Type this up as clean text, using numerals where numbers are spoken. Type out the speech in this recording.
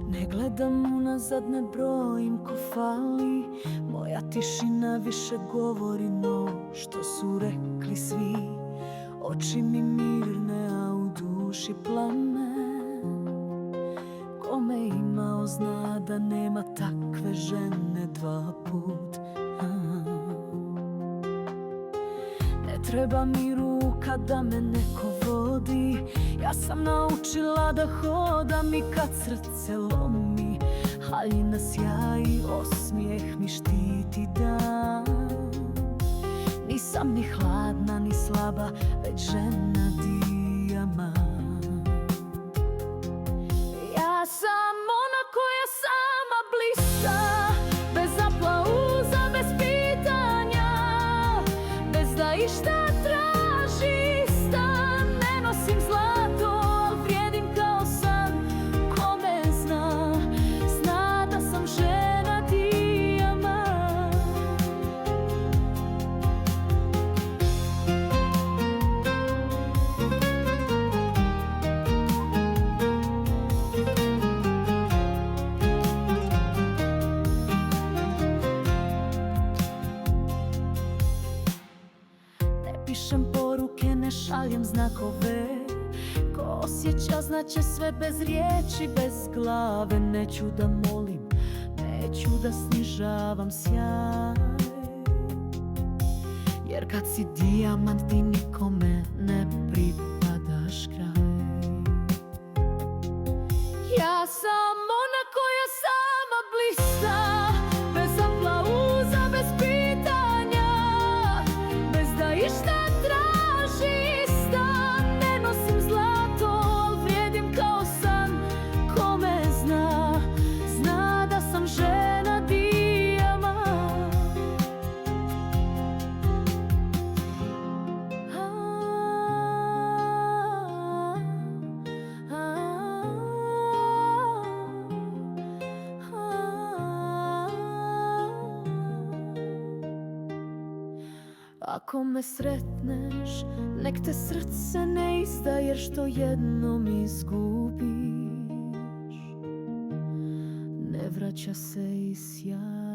Ne gledam unazad, ne brojim ko fali. Moja tišina više govori no što su rekli svi. Oči mi mirne, a u duši plamen. Kome imao zna da nema takve žene dva put. Ne treba mi ruka da me neko vodi. Ja sam naučila da hodam i kad srce lomi. Haljina sjaji, osmijeh mi štiti dan. Nisam ni hladna ni slaba, već žena dijamant. Ja sam ona koja sama blista, bez aplauza, bez pitanja, bez da išta traži stan. Ne nosim zlato, al vrijedim kao san. Ko me zna, zna da sam žena dijamant. Ne pišem poruke, ne šaljem znakove. Ko osjeća znaće sve bez riječi, bez glave. Neću da molim, neću da snižavam sjaj. Jer kad si dijamant ti nikome ne pripadaš kraj. Ja sam ona koja sama blista, bez aplauza, bez pitanja, bez da išta traži stan. Ne nosim zlato, al vrijedim kao san. Ko me zna, zna da sam žena dijamant. Ako me sretneš, nek te srce ne izda, jer što jednom izgubiš, ne vraća se i sjaj.